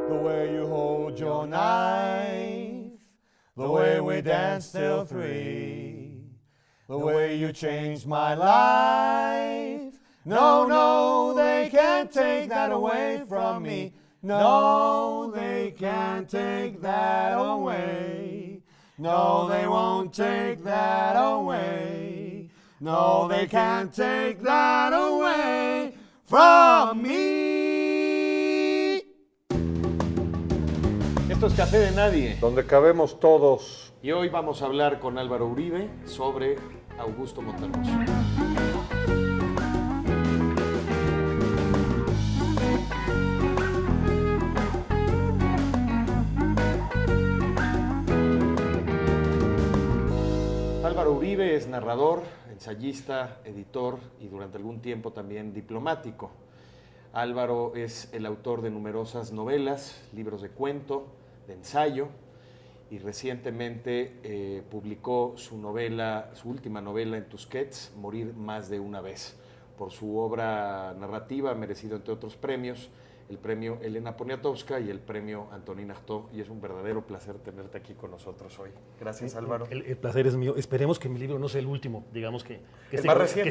The way you hold your knife, the way we danced till 3, the way you changed my life. No, no, they can't take that away from me. No, they can't take that away. No, they won't take that away. No, they can't take that away from me. Esto es Café de Nadie. Donde cabemos todos. Y hoy vamos a hablar con Álvaro Uribe sobre Augusto Monterroso. Álvaro Uribe es narrador, ensayista, editor y durante algún tiempo también diplomático. Álvaro es el autor de numerosas novelas, libros de cuento, de ensayo, y recientemente publicó su última novela en Tusquets, Morir más de una vez. Por su obra narrativa ha merecido, entre otros premios, el premio Elena Poniatowska y el premio Antonin Artaud, y es un verdadero placer tenerte aquí con nosotros hoy. Gracias, Álvaro. El placer es mío. Esperemos que mi libro no sea el último, digamos que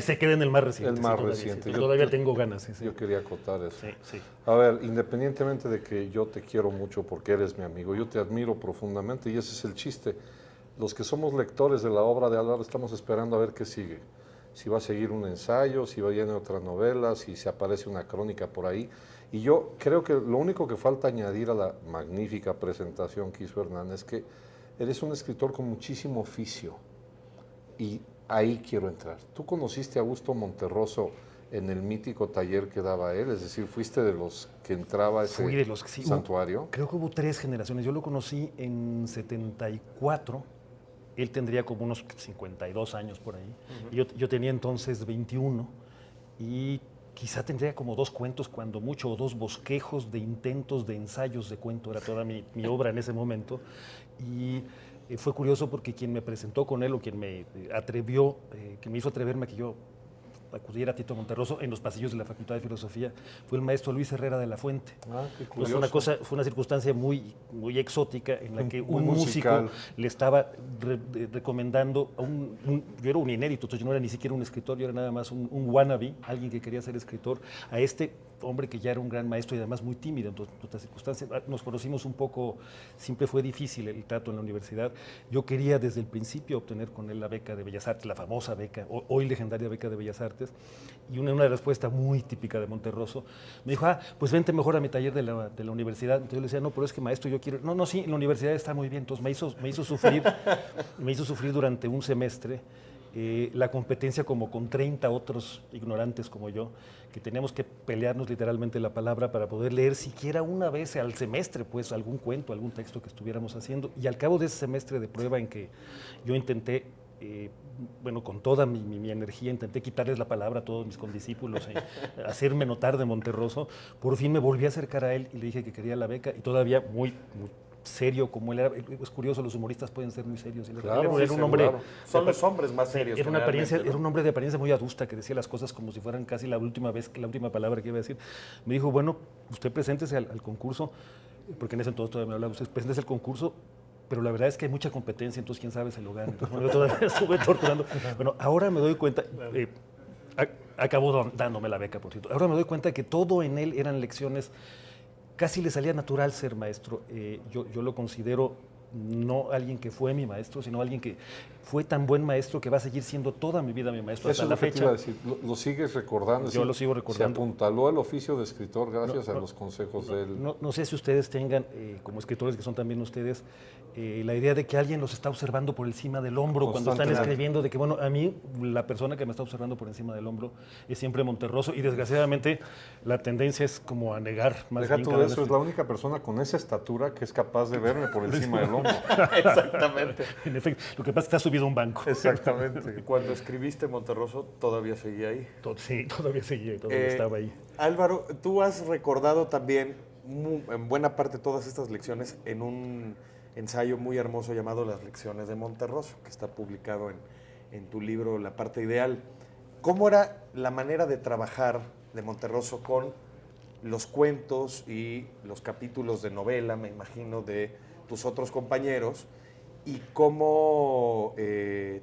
se quede en el más reciente. El más reciente. Todavía tengo ganas. Sí. Yo quería acotar eso. Sí. A ver, independientemente de que yo te quiero mucho porque eres mi amigo, yo te admiro profundamente y ese es el chiste. Los que somos lectores de la obra de Álvaro estamos esperando a ver qué sigue. Si va a seguir un ensayo, si va a llenar otra novela, si se aparece una crónica por ahí. Y yo creo que lo único que falta añadir a la magnífica presentación que hizo Hernán es que eres un escritor con muchísimo oficio y ahí quiero entrar. ¿Tú conociste a Augusto Monterroso en el mítico taller que daba él? Es decir, ¿fuiste de los que entraba a ese santuario? Creo que hubo 3 generaciones. Yo lo conocí en 74. Él tendría como unos 52 años por ahí. Uh-huh. Y yo tenía entonces 21 y quizá tendría como 2 cuentos, cuando mucho, o 2 bosquejos de intentos de ensayos de cuento. Era toda mi obra en ese momento. Y fue curioso porque quien me presentó con él, o quien me atrevió, quien me hizo atreverme a que yo acudiera a Tito Monterroso en los pasillos de la Facultad de Filosofía, fue el maestro Luis Herrera de la Fuente. Qué curioso. Fue una circunstancia muy exótica en la que un músico le estaba recomendando yo era un inédito, entonces yo no era ni siquiera un escritor, yo era nada más un wannabe, alguien que quería ser escritor, a este hombre que ya era un gran maestro y además muy tímido. Entonces, en otras circunstancias, nos conocimos un poco, siempre fue difícil el trato en la universidad. Yo quería desde el principio obtener con él la beca de Bellas Artes, la famosa beca, hoy legendaria beca de Bellas Artes, y una respuesta muy típica de Monterroso. Me dijo, pues vente mejor a mi taller de la universidad. Entonces yo le decía, no, pero es que maestro, yo quiero... No, sí, en la universidad está muy bien. Entonces me hizo sufrir durante un semestre la competencia como con 30 otros ignorantes como yo, que teníamos que pelearnos literalmente la palabra para poder leer siquiera una vez al semestre, pues algún cuento, algún texto que estuviéramos haciendo. Y al cabo de ese semestre de prueba en que yo intenté, con toda mi energía, intenté quitarles la palabra a todos mis condiscípulos, hacerme notar de Monterroso, por fin me volví a acercar a él y le dije que quería la beca, y todavía muy serio como él era. Es curioso, los humoristas pueden ser muy serios. Claro, era un hombre, son los hombres más serios. Era un hombre de apariencia muy adusta, que decía las cosas como si fueran casi la última palabra que iba a decir. Me dijo, bueno, usted preséntese al concurso, porque en ese entonces todavía me hablaba, usted preséntese al concurso, pero la verdad es que hay mucha competencia, entonces quién sabe se lo gane. Entonces, yo todavía estuve torturando. Bueno, ahora me doy cuenta, acabó dándome la beca, por cierto. Ahora me doy cuenta que todo en él eran lecciones. Casi le salía natural ser maestro. Yo lo considero no alguien que fue mi maestro, sino alguien que fue tan buen maestro que va a seguir siendo toda mi vida mi maestro hasta la fecha. Eso es lo que te iba a decir. ¿Lo sigues recordando? Yo lo sigo recordando. Se apuntaló al oficio de escritor gracias a los consejos de él. No sé si ustedes tengan, como escritores que son también ustedes, la idea de que alguien los está observando por encima del hombro cuando están escribiendo, de que, a mí la persona que me está observando por encima del hombro es siempre Monterroso, y desgraciadamente la tendencia es como a negar más bien. Deja tú eso, es la única persona con esa estatura que es capaz de verme por encima del hombro. Exactamente. En efecto, lo que pasa es que te has subido a un banco. Exactamente. Cuando escribiste Monterroso, ¿todavía seguía ahí? Sí, todavía seguía, todavía estaba ahí. Álvaro, tú has recordado también en buena parte todas estas lecciones en un ensayo muy hermoso llamado Las Lecciones de Monterroso, que está publicado en tu libro La Parte Ideal. ¿Cómo era la manera de trabajar de Monterroso con los cuentos y los capítulos de novela, me imagino, de tus otros compañeros, y cómo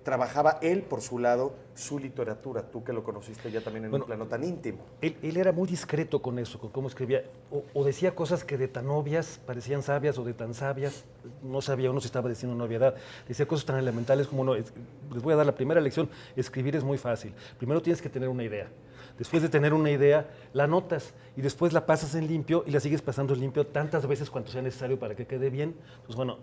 trabajaba él por su lado su literatura, tú que lo conociste ya también en un plano tan íntimo. Él era muy discreto con eso, con cómo escribía, o decía cosas que de tan obvias parecían sabias, o de tan sabias no sabía uno si estaba diciendo una obviedad. Decía cosas tan elementales como, les voy a dar la primera lección: escribir es muy fácil. Primero tienes que tener una idea. Después de tener una idea, la anotas y después la pasas en limpio y la sigues pasando en limpio tantas veces cuanto sea necesario para que quede bien. Pues bueno,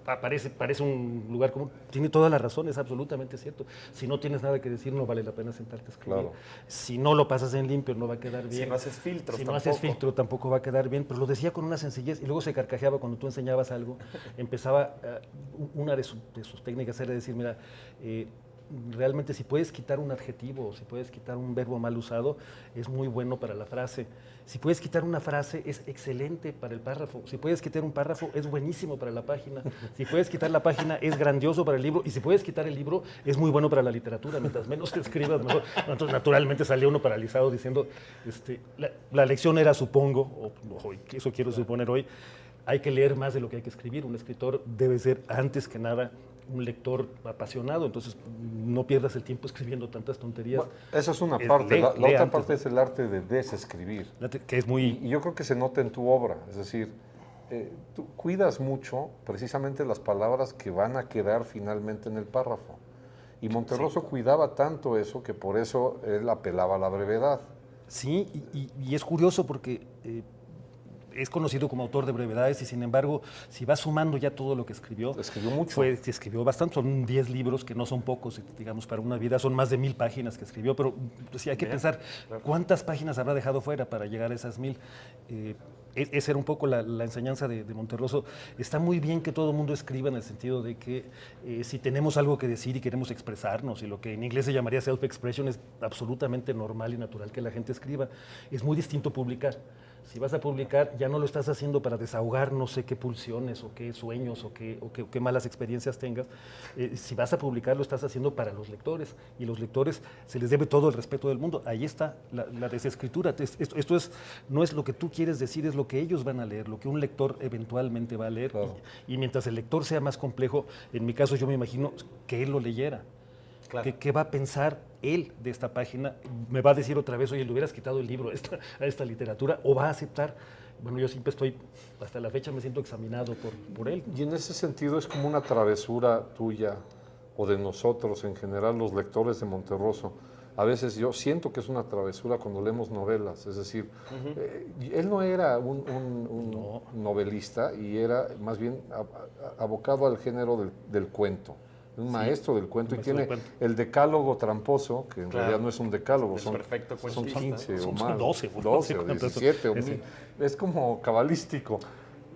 parece un lugar común. Tiene toda la razón, es absolutamente cierto. Si no tienes nada que decir, no vale la pena sentarte a escribir. Claro. Si no lo pasas en limpio, no va a quedar bien. Si no haces filtros Si no tampoco. haces filtro, tampoco va a quedar bien. Pero lo decía con una sencillez y luego se carcajeaba cuando tú enseñabas algo. Empezaba, una de sus técnicas era decir, mira, realmente si puedes quitar un adjetivo o si puedes quitar un verbo mal usado, es muy bueno para la frase. Si puedes quitar una frase, es excelente para el párrafo. Si puedes quitar un párrafo, es buenísimo para la página. Si puedes quitar la página, es grandioso para el libro. Y si puedes quitar el libro, es muy bueno para la literatura. Mientras menos escribas, mejor. Entonces, naturalmente salía uno paralizado diciendo, la lección era, supongo, o eso quiero suponer hoy, hay que leer más de lo que hay que escribir. Un escritor debe ser, antes que nada, un lector apasionado, entonces no pierdas el tiempo escribiendo tantas tonterías. Bueno, esa es una parte. La otra antes, parte es el arte de desescribir. Que es muy... Y yo creo que se nota en tu obra. Es decir, tú cuidas mucho precisamente las palabras que van a quedar finalmente en el párrafo. Y Monterroso cuidaba tanto eso que por eso él apelaba a la brevedad. Sí, y es curioso porque... es conocido como autor de brevedades y sin embargo, si vas sumando ya todo lo que escribió, Escribió mucho. Escribió bastante, son 10 libros que no son pocos, digamos, para una vida, son más de 1000 páginas que escribió, pero pues, sí hay que pensar cuántas páginas habrá dejado fuera para llegar a esas 1000. Esa era un poco la enseñanza de Monterroso. Está muy bien que todo el mundo escriba en el sentido de que si tenemos algo que decir y queremos expresarnos, y lo que en inglés se llamaría self-expression, es absolutamente normal y natural que la gente escriba. Es muy distinto publicar. Si vas a publicar, ya no lo estás haciendo para desahogar no sé qué pulsiones o qué sueños o qué malas experiencias tengas. Si vas a publicar, lo estás haciendo para los lectores. Y los lectores se les debe todo el respeto del mundo. Ahí está la desescritura. Esto no es lo que tú quieres decir, es lo que ellos van a leer, lo que un lector eventualmente va a leer. Claro. Y mientras el lector sea más complejo, en mi caso yo me imagino que él lo leyera. Claro. ¿Qué va a pensar él de esta página? ¿Me va a decir otra vez, oye, le hubieras quitado el libro a esta literatura? ¿O va a aceptar? Bueno, yo siempre estoy, hasta la fecha me siento examinado por él. Y en ese sentido es como una travesura tuya o de nosotros en general, los lectores de Monterroso. A veces yo siento que es una travesura cuando leemos novelas, es decir, él no era un novelista y era más bien abocado al género del cuento. Un maestro del cuento y tiene el decálogo tramposo, que en realidad no es un decálogo, son 15 o más, 12 o 17 o 1000. Es como cabalístico.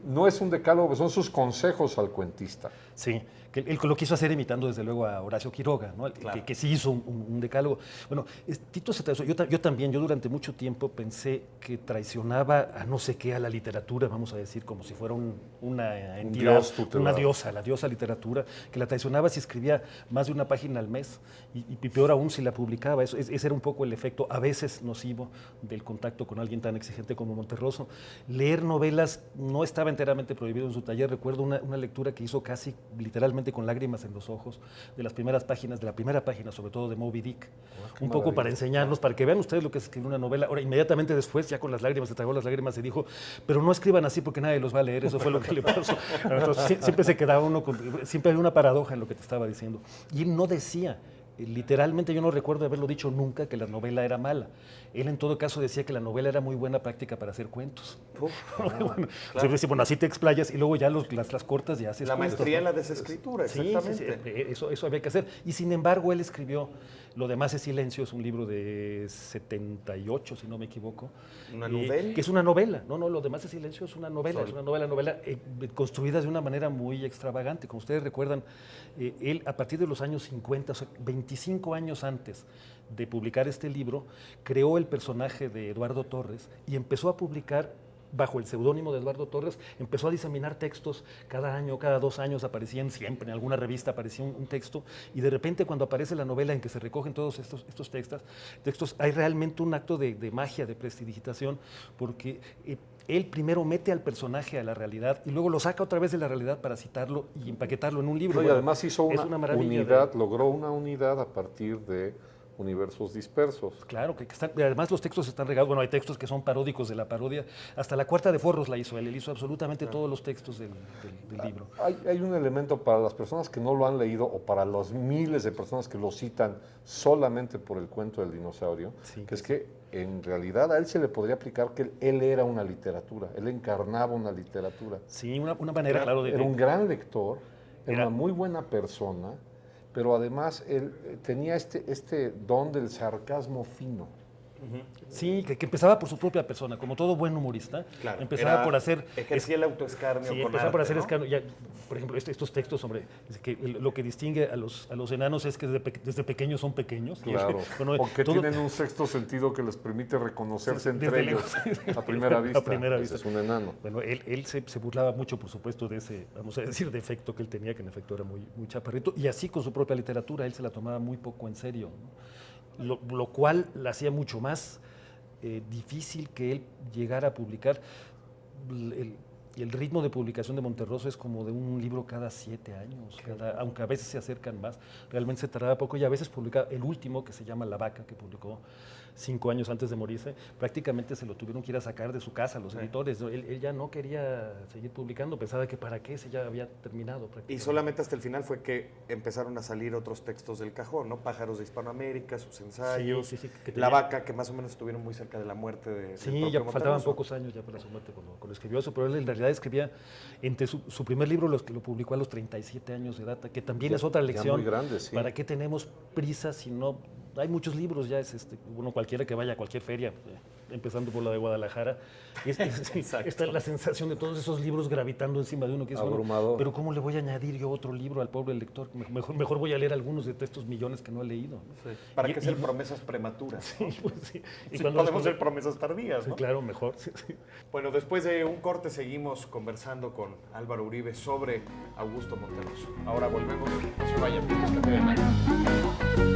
No es un decálogo, son sus consejos al cuentista. Sí, que él lo quiso hacer imitando desde luego a Horacio Quiroga, ¿no? Que sí hizo un decálogo. Bueno, Tito se traicionó. Yo durante mucho tiempo pensé que traicionaba a no sé qué, a la literatura, vamos a decir, como si fuera una entidad, una diosa, la diosa literatura, que la traicionaba si escribía más de una página al mes y peor aún si la publicaba. Ese era un poco el efecto, a veces nocivo, del contacto con alguien tan exigente como Monterroso. Leer novelas no estaba enteramente prohibido en su taller. Recuerdo una lectura que hizo casi literalmente con lágrimas en los ojos de las primeras páginas, de la primera página sobre todo de Moby Dick, un poco para enseñarnos, para que vean ustedes lo que es escribir una novela. Ahora, inmediatamente después, ya con las lágrimas, se tragó las lágrimas y dijo, pero no escriban así porque nadie los va a leer. Eso fue lo que le pasó. Entonces, siempre se quedaba uno siempre había una paradoja en lo que te estaba diciendo. Y él no decía, literalmente yo no recuerdo haberlo dicho nunca, que la novela era mala. Él en todo caso decía que la novela era muy buena práctica para hacer cuentos. Bueno, así te explayas y luego ya las cortas ya haces la cuentos. Maestría en la desescritura, exactamente. Sí, eso había que hacer. Y sin embargo él escribió Lo demás es silencio, es un libro de 78, si no me equivoco. ¿Una novela? Que es una novela. No, Lo demás es silencio es una novela. Es una novela construida de una manera muy extravagante. Como ustedes recuerdan, él a partir de los años 50, o sea, 25 años antes de publicar este libro, creó el personaje de Eduardo Torres y empezó a publicar bajo el seudónimo de Eduardo Torres, empezó a diseminar textos cada año, cada 2 años aparecían siempre, en alguna revista aparecía un texto, y de repente cuando aparece la novela en que se recogen todos estos textos, hay realmente un acto de magia, de prestidigitación, porque él primero mete al personaje a la realidad y luego lo saca otra vez de la realidad para citarlo y empaquetarlo en un libro. No, y Bueno, además hizo es una maravilla unidad, logró una unidad a partir de universos dispersos. Claro, que están, además los textos están regados, bueno, hay textos que son paródicos de la parodia, hasta la Cuarta de Forros la hizo él hizo absolutamente todos los textos del libro. Hay un elemento para las personas que no lo han leído o para los miles de personas que lo citan solamente por el cuento del dinosaurio, Sí. que es que en realidad a él se le podría aplicar que él era una literatura, él encarnaba una literatura. Sí, una manera, claro, Era un gran lector, era Era- una muy buena persona, pero además él tenía este don del sarcasmo fino. Sí, que empezaba por su propia persona, como todo buen humorista, Claro, empezaba por hacer... Ejercía el autoescarnio Sí, con empezaba por arte, hacer ¿no? escarnio. Ya, por ejemplo, estos textos sobre que lo que distingue a los enanos es que desde pequeños son pequeños. Claro, Bueno, porque todo- tienen un sexto sentido que les permite reconocerse Desde entre ellos lejos. a primera vista. A primera Ese vista. es un enano. Bueno, él se burlaba mucho, por supuesto, de ese, vamos a decir, defecto que él tenía, que en efecto era muy chaparrito, y así con su propia literatura, él se la tomaba muy poco en serio, ¿no? Lo cual la hacía mucho más difícil que él llegara a publicar. El ritmo de publicación de Monterroso es como de un libro cada 7 años, aunque a veces se acercan más, realmente se tardaba poco, y a veces publicaba el último, que se llama La Vaca, que publicó 5 años antes de morirse, prácticamente se lo tuvieron que ir a sacar de su casa los editores, ¿no? Él ya no quería seguir publicando, pensaba que para qué, se ya había terminado Y prácticamente. solamente hasta el final fue que empezaron a salir otros textos del cajón, ¿no? Pájaros de Hispanoamérica, sus ensayos, Sí, que La tenía- Vaca, que más o menos estuvieron muy cerca de la muerte del Sí, propio ya faltaban Monterroso. pocos años ya para su muerte cuando escribió eso, pero él en realidad escribía entre su primer libro, que lo publicó a los 37 años de edad, que también Ya- es otra ya lección. muy grande, sí. ¿Para qué tenemos prisa si no? Hay muchos libros ya, bueno, cualquiera que vaya a cualquier feria, empezando por la de Guadalajara, está la sensación de todos esos libros gravitando encima de uno, que es bueno, Abrumador. pero ¿cómo le voy a añadir yo otro libro al pobre lector? Mejor voy a leer algunos de estos millones que no he leído, ¿no? ¿Para Y- qué hacer promesas prematuras? ¿no? Pues sí. Y Sí, cuando podemos después- hacer promesas tardías, ¿no? Claro, mejor. Sí. Bueno, después de un corte seguimos conversando con Álvaro Uribe sobre Augusto Monterroso. Ahora volvemos, no se vayan, esto es Café de Mayo.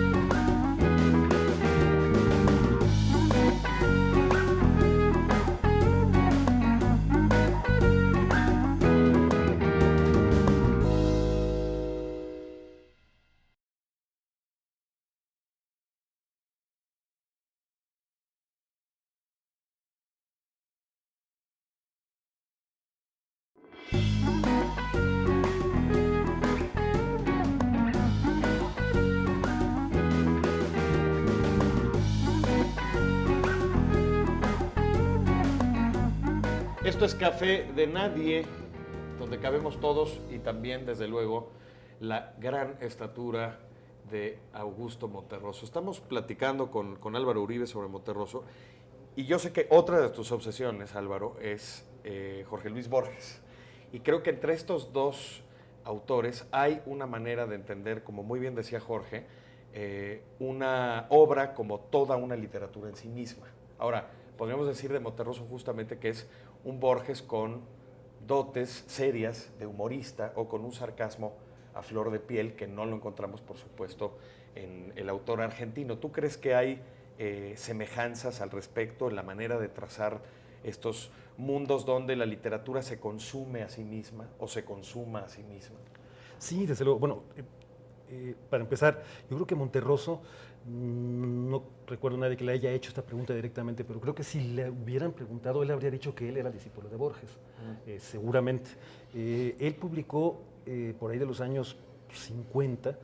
Esto es Café de Nadie, donde cabemos todos y también, desde luego, la gran estatura de Augusto Monterroso. Estamos platicando con Álvaro Uribe sobre Monterroso y yo sé que otra de tus obsesiones, Álvaro, es Jorge Luis Borges. Y creo que entre estos dos autores hay una manera de entender, como muy bien decía Jorge, una obra como toda una literatura en sí misma. Ahora, podríamos decir de Monterroso justamente que es un Borges con dotes serias de humorista o con un sarcasmo a flor de piel que no lo encontramos, por supuesto, en el autor argentino. ¿Tú crees que hay semejanzas al respecto en la manera de trazar estos mundos donde la literatura se consume a sí misma o se consuma a sí misma? Sí, desde luego. Bueno, para empezar, yo creo que Monterroso, no recuerdo a nadie que le haya hecho esta pregunta directamente, pero creo que si le hubieran preguntado, él habría dicho que él era discípulo de Borges, seguramente. Él publicó por ahí de los años 50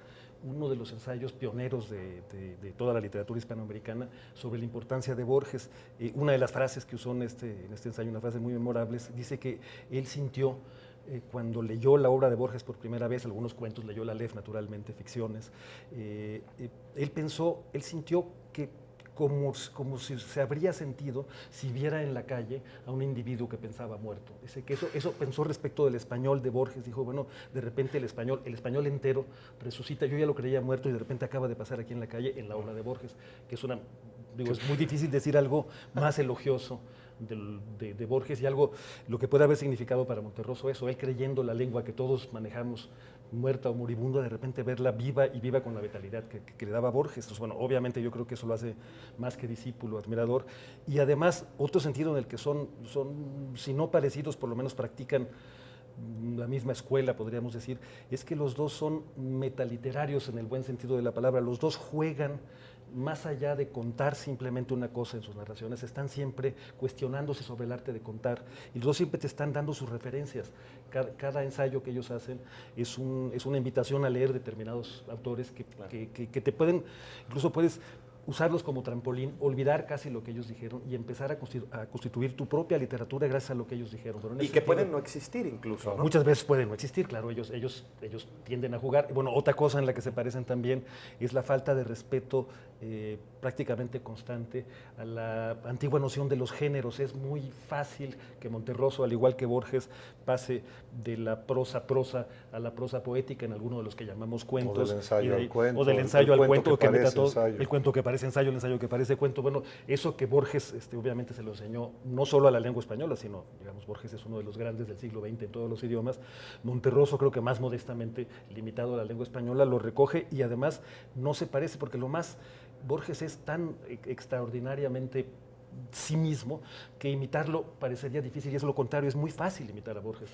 uno de los ensayos pioneros de toda la literatura hispanoamericana sobre la importancia de Borges. Una de las frases que usó en este ensayo, una frase muy memorable, dice que él sintió cuando leyó la obra de Borges por primera vez, algunos cuentos, leyó la Aleph, naturalmente, ficciones, él sintió que como si se habría sentido si viera en la calle a un individuo que pensaba muerto. Dice que eso pensó respecto del español de Borges, dijo, bueno, de repente el español entero resucita, yo ya lo creía muerto y de repente acaba de pasar aquí en la calle en la obra de Borges, que es es muy difícil decir algo más elogioso de Borges y algo, lo que puede haber significado para Monterroso eso, él creyendo la lengua que todos manejamos, muerta o moribunda, de repente verla viva y viva con la vitalidad que le daba Borges. Entonces, bueno, obviamente yo creo que eso lo hace más que discípulo, admirador. Y además, otro sentido en el que son si no parecidos, por lo menos practican la misma escuela, podríamos decir, es que los dos son metaliterarios en el buen sentido de la palabra. Los dos juegan más allá de contar simplemente una cosa en sus narraciones, están siempre cuestionándose sobre el arte de contar y los dos siempre te están dando sus referencias. Cada ensayo que ellos hacen es una invitación a leer determinados autores que te pueden, incluso puedes usarlos como trampolín, olvidar casi lo que ellos dijeron y empezar a constituir tu propia literatura gracias a lo que ellos dijeron. Y que pueden no existir incluso, ¿no? Muchas veces pueden no existir, claro, ellos tienden a jugar. Bueno, otra cosa en la que se parecen también es la falta de respeto prácticamente constante a la antigua noción de los géneros. Es muy fácil que Monterroso, al igual que Borges, pase de la prosa a la prosa poética en alguno de los que llamamos cuentos. O del ensayo al cuento. O del ensayo al cuento, que parece ensayo. El cuento que parece ensayo, el ensayo que parece cuento. Bueno, eso que Borges obviamente se lo enseñó no solo a la lengua española, sino, digamos, Borges es uno de los grandes del siglo XX en todos los idiomas. Monterroso, creo que más modestamente limitado a la lengua española, lo recoge y además no se parece, porque Borges es tan extraordinariamente sí mismo que imitarlo parecería difícil y es lo contrario, es muy fácil imitar a Borges.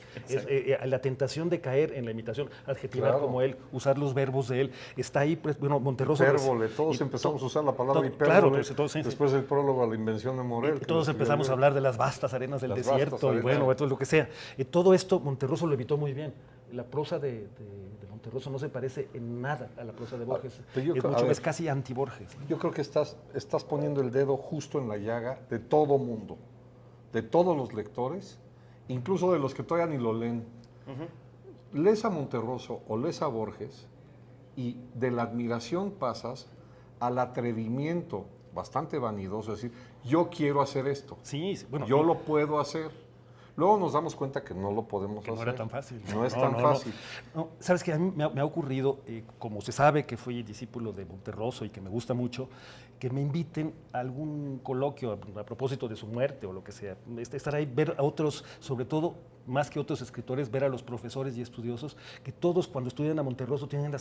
La tentación de caer en la imitación, adjetivar Claro. como él, usar los verbos de él, está ahí, pues, bueno, Monterroso... Hipérbole, todos empezamos a usar la palabra hipérbole, claro, todos, sí, después del prólogo a la invención de Morel. todos empezamos a hablar de las vastas arenas del Las desierto vastas y bueno, arenas. todo lo que sea. Todo esto Monterroso lo evitó muy bien. La prosa de Monterroso no se parece en nada a la prosa de Borges. Es casi anti-Borges. Yo creo que estás poniendo el dedo justo en la llaga de todo mundo, de todos los lectores, incluso de los que todavía ni lo leen. Lees a Monterroso o lees a Borges y de la admiración pasas al atrevimiento bastante vanidoso, es decir, yo quiero hacer esto, Sí, bueno, yo lo puedo hacer. Luego nos damos cuenta que no lo podemos que hacer. no era tan fácil. No es tan fácil. No, sabes que a mí me ha ocurrido, como se sabe que fui discípulo de Monterroso y que me gusta mucho, que me inviten a algún coloquio a propósito de su muerte o lo que sea. Estar ahí, ver a otros, sobre todo, más que otros escritores, ver a los profesores y estudiosos, que todos cuando estudian a Monterroso tienen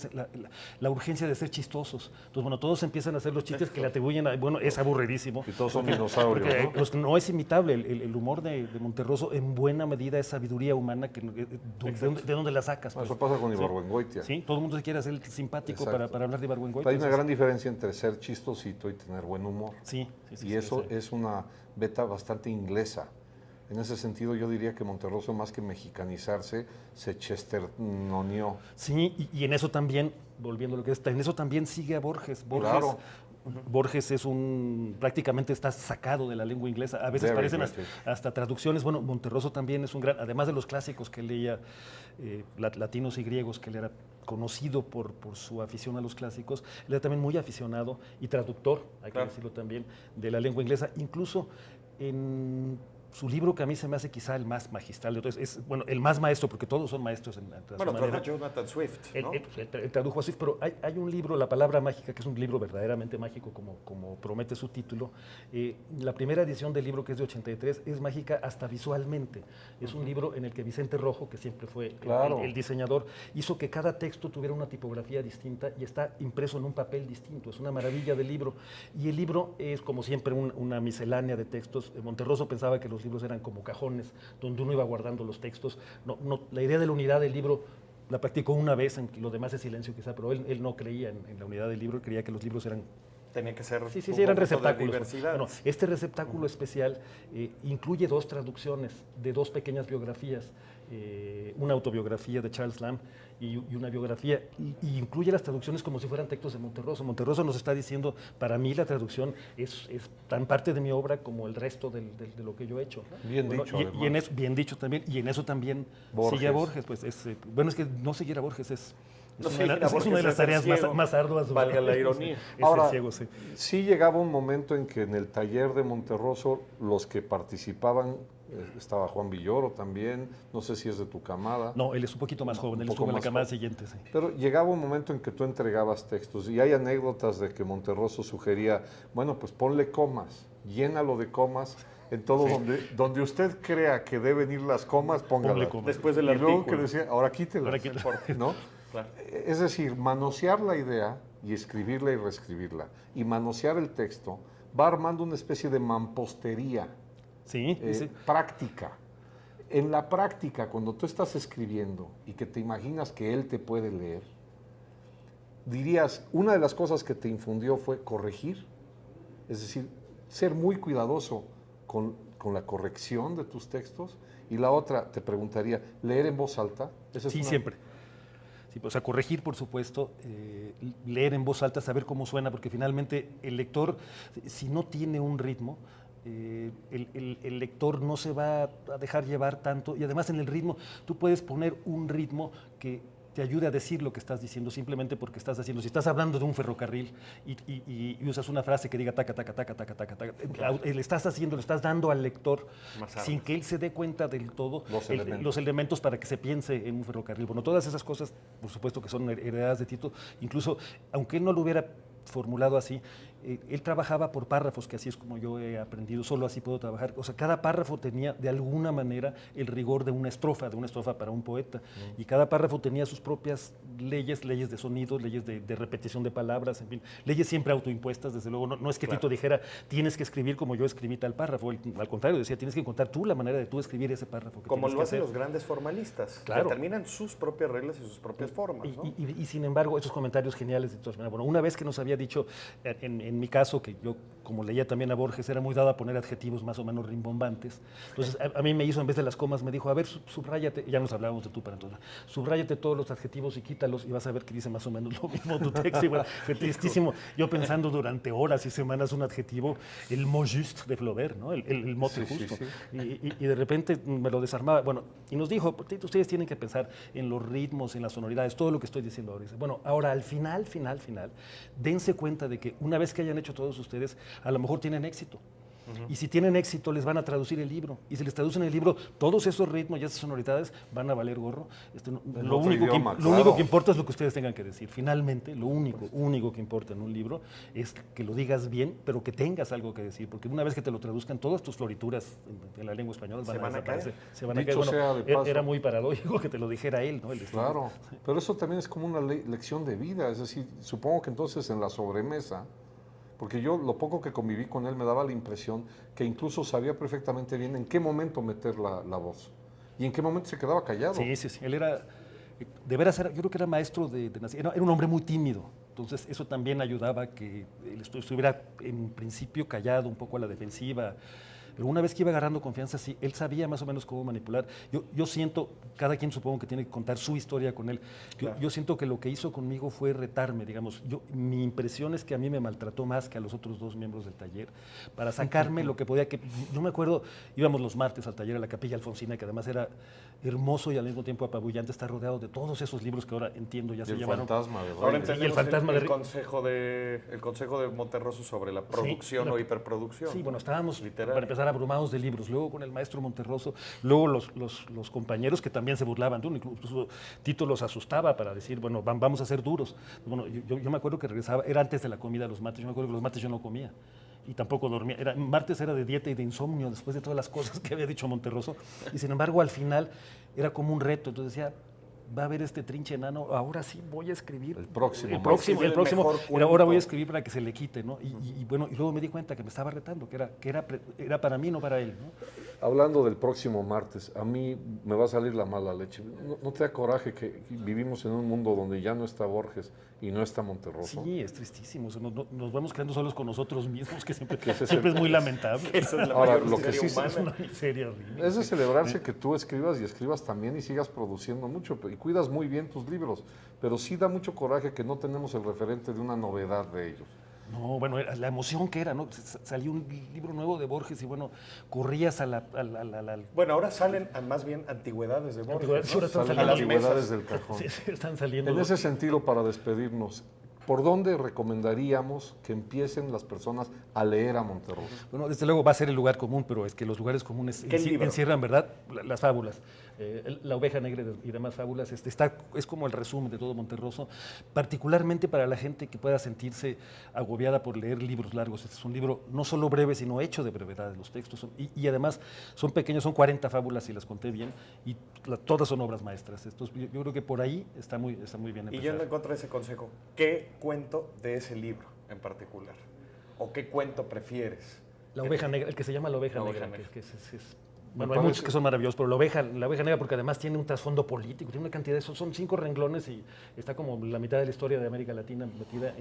la urgencia de ser chistosos. Entonces, bueno, todos empiezan a hacer los chistes que le atribuyen a, bueno, es aburridísimo. Y todos son dinosaurios, Porque no es imitable. El humor de Monterroso en buena medida es sabiduría humana. ¿De dónde la sacas? Pues? Eso pasa con Ibargüengoitia. Sí, todo el mundo se quiere hacer simpático para hablar de Ibargüengoitia. Hay una gran diferencia entre ser chistosito y tener buen humor. Sí, y eso es una beta bastante inglesa. En ese sentido, yo diría que Monterroso, más que mexicanizarse, se chesternoneó. Sí, y en eso también, volviendo a lo que está, en eso también sigue a Borges. Claro. Borges prácticamente está sacado de la lengua inglesa. A veces parecen hasta traducciones. Bueno, Monterroso también es un gran, además de los clásicos que leía, latinos y griegos, que él era conocido por su afición a los clásicos, él era también muy aficionado y traductor, hay que decirlo también, de la lengua inglesa. Incluso en su libro, que a mí se me hace quizá el más magistral de todos, bueno, el más maestro, porque todos son maestros en su manera. Jonathan Swift, ¿no? Él tradujo a Swift, pero hay un libro, La Palabra Mágica, que es un libro verdaderamente mágico, como promete su título. La primera edición del libro, que es de 83, es mágica hasta visualmente. Es un libro en el que Vicente Rojo, que siempre fue el diseñador, hizo que cada texto tuviera una tipografía distinta y está impreso en un papel distinto. Es una maravilla del libro. Y el libro es, como siempre, una miscelánea de textos. Monterroso pensaba que los libros eran como cajones donde uno iba guardando los textos. La idea de la unidad del libro la practicó una vez, lo demás es silencio quizá, pero él no creía en la unidad del libro, él creía que los libros eran... Tenía que ser Sí, eran receptáculos. Diversidad. Bueno, este receptáculo especial incluye 2 traducciones de 2 pequeñas biografías, una autobiografía de Charles Lamb y una biografía, y incluye las traducciones como si fueran textos de Monterroso. Monterroso nos está diciendo, para mí la traducción es tan parte de mi obra como el resto de lo que yo he hecho. Bien dicho, y en eso, bien dicho también, y en eso también sigue a Borges. Pues es que no seguir a Borges es una de las tareas más arduas. Valga la ironía. Ahora, ciego, sí. Sí llegaba un momento en que en el taller de Monterroso los que participaban, estaba Juan Villoro también, no sé si es de tu camada. No, él es un poquito más joven, él estuvo en la camada siguiente. Sí. Pero llegaba un momento en que tú entregabas textos y hay anécdotas de que Monterroso sugería, bueno, pues ponle comas, llénalo de comas En todo donde usted crea que deben ir las comas, póngala. Ponle comas. Después del Y luego artículo. que decía, ahora quítelas, Ahora quítela. ¿no? Claro. Es decir, manosear la idea y escribirla y reescribirla y manosear el texto va armando una especie de mampostería Sí, sí. práctica. En la práctica, cuando tú estás escribiendo y que te imaginas que él te puede leer, dirías, una de las cosas que te infundió fue corregir, es decir, ser muy cuidadoso con la corrección de tus textos, y la otra, te preguntaría, ¿leer en voz alta? Esa es Sí, una- siempre. Sí, o sea, corregir, por supuesto, leer en voz alta, saber cómo suena, porque finalmente el lector, si no tiene un ritmo, el lector no se va a dejar llevar tanto, y además en el ritmo, tú puedes poner un ritmo que te ayude a decir lo que estás diciendo simplemente porque estás haciendo. Si estás hablando de un ferrocarril y usas una frase que diga taca, taca, taca, taca, taca, taca, le estás dando al lector, Más armas. sin que él se dé cuenta del todo, Los los elementos para que se piense en un ferrocarril. Bueno, todas esas cosas, por supuesto que son heredadas de Tito, incluso aunque él no lo hubiera formulado así, él trabajaba por párrafos, que así es como yo he aprendido, solo así puedo trabajar. O sea, cada párrafo tenía de alguna manera el rigor de una estrofa para un poeta. Y cada párrafo tenía sus propias leyes de sonidos, leyes de repetición de palabras, en fin, leyes siempre autoimpuestas, desde luego. No es que Tito dijera, tienes que escribir como yo escribí tal párrafo. Él, al contrario, decía, tienes que encontrar tú la manera de tú escribir ese párrafo. Que Como tienes lo que hacen hacer. los grandes formalistas. Claro. Determinan sus propias reglas y sus propias formas, ¿no? Y sin embargo, esos comentarios geniales de todas maneras. Bueno, una vez que nos había dicho, en mi caso, que yo, como leía también a Borges, era muy dado a poner adjetivos más o menos rimbombantes. Entonces, a mí me hizo, en vez de las comas, me dijo, a ver, subráyate, ya nos hablábamos de tú para entonces, subráyate todos los adjetivos y quítalos y vas a ver que dice más o menos lo mismo tu texto. Y bueno, fue tristísimo. Yo pensando durante horas y semanas un adjetivo, el mot juste de Flaubert, ¿no? El mote Sí, sí, justo. sí. Y de repente me lo desarmaba. Bueno, y nos dijo, ustedes tienen que pensar en los ritmos, en las sonoridades, todo lo que estoy diciendo ahora. Dice, bueno, ahora al final, dense cuenta de que una vez que hayan hecho todos ustedes, a lo mejor tienen éxito. Y si tienen éxito, les van a traducir el libro. Y si les traducen el libro, todos esos ritmos y esas sonoridades van a valer gorro. Lo otro idioma, lo claro. único que importa es lo que ustedes tengan que decir. Finalmente, lo único que importa en un libro es que lo digas bien, pero que tengas algo que decir. Porque una vez que te lo traduzcan, todas tus florituras en la lengua española Se van a van a desaparecer. caer. Se van a Dicho caer. sea de paso. Era muy paradójico que te lo dijera él, ¿no? El destino. Claro, pero eso también es como una lección de vida, es decir, supongo que entonces en la sobremesa, porque yo lo poco que conviví con él me daba la impresión que incluso sabía perfectamente bien en qué momento meter la voz y en qué momento se quedaba callado. Sí. Él era, de veras, yo creo que era maestro era un hombre muy tímido. Entonces, eso también ayudaba a que él estuviera en principio callado, un poco a la defensiva. Pero una vez que iba agarrando confianza, sí, él sabía más o menos cómo manipular. Yo siento, cada quien supongo que tiene que contar su historia con él. Yo siento que lo que hizo conmigo fue retarme, digamos. Mi impresión es que a mí me maltrató más que a los otros dos miembros del taller, para sacarme lo que podía. Yo me acuerdo, íbamos los martes al taller a la Capilla Alfonsina, que además era hermoso y al mismo tiempo apabullante, estar rodeado de todos esos libros que ahora entiendo ya Y se el llamaron. fantasma de Ahora Reyes. Y el entendemos fantasma el de- consejo de Monterroso sobre la producción la- o hiperproducción. Sí, bueno, estábamos, Literaria. para empezar, abrumados de libros, luego con el maestro Monterroso, luego los compañeros que también se burlaban de uno, incluso Tito los asustaba para decir, bueno, vamos a ser duros. Bueno, yo me acuerdo que regresaba, era antes de la comida los martes, yo me acuerdo que los martes yo no comía y tampoco dormía. Martes era de dieta y de insomnio después de todas las cosas que había dicho Monterroso, y sin embargo al final era como un reto, entonces decía, va a haber este trinche enano, ahora sí voy a escribir. El próximo. El próximo, Escribir el mejor era, cuento. ahora voy a escribir para que se le quite, ¿no? Y bueno, y luego me di cuenta que me estaba retando, que era para mí, no para él, ¿no? Hablando del próximo martes, a mí me va a salir la mala leche. ¿No te da coraje que vivimos en un mundo donde ya no está Borges y no está Monterroso? Sí, es tristísimo. O sea, nos vamos quedando solos con nosotros mismos, que siempre, Que ese es siempre es muy lamentable. Esa es la Ahora, mayor lo que miseria sí Es humana. una miseria horrible. Es de celebrarse que tú escribas y escribas también y sigas produciendo mucho y cuidas muy bien tus libros, pero sí da mucho coraje que no tenemos el referente de una novedad de ellos. No, bueno, la emoción que era, ¿no? Salió un libro nuevo de Borges y bueno, corrías a la Bueno, ahora salen más bien antigüedades de Borges. Antigüedades, ¿no? ahora están Salen a las antigüedades mesas. del cajón. sí, están saliendo. En ese sentido, para despedirnos, ¿por dónde recomendaríamos que empiecen las personas a leer a Monterroso? Bueno, desde luego va a ser el lugar común, pero es que los lugares comunes ¿Qué libro? encierran, ¿verdad? Las fábulas. La oveja negra y demás fábulas. Es como el resumen de todo Monterroso, particularmente para la gente que pueda sentirse agobiada por leer libros largos. Este es un libro no solo breve, sino hecho de brevedad. Los textos y además son pequeños, son 40 fábulas, si las conté bien, y todas son obras maestras. Yo creo que por ahí está muy bien empezar. Y yo no encontré ese consejo. ¿Qué cuento de ese libro en particular? ¿O qué cuento prefieres? La oveja negra, el que se llama La oveja La negra. oveja negra. Bueno, hay muchos que son maravillosos, pero la oveja negra, porque además tiene un trasfondo político, tiene una cantidad son 5 renglones y está como la mitad de la historia de América Latina metida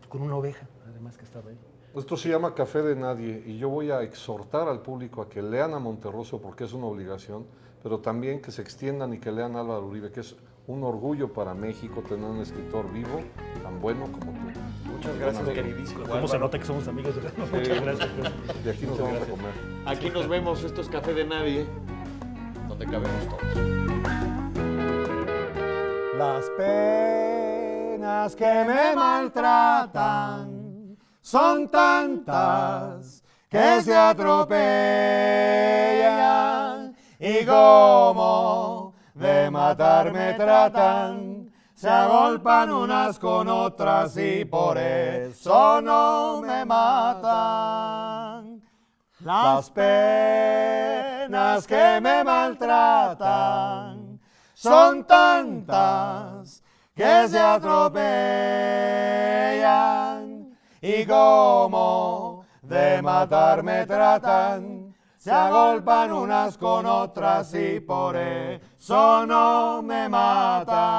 con una oveja, además que estaba ahí. Esto se llama Café de Nadie y yo voy a exhortar al público a que lean a Monterroso porque es una obligación, pero también que se extiendan y que lean a Álvaro Uribe, que es un orgullo para México tener un escritor vivo tan bueno como tú. Muchas gracias, queridísimo ¿Cómo se nota que somos amigos? Muchas gracias. De aquí nos vamos a comer. Aquí nos vemos. Esto es Café de Nadie, donde cabemos todos. Las penas que me maltratan son tantas que se atropellan y como de matar me tratan, se agolpan unas con otras y por eso no me matan. Las penas que me maltratan son tantas que se atropellan y como de matar me tratan, se agolpan unas con otras y por eso no me matan.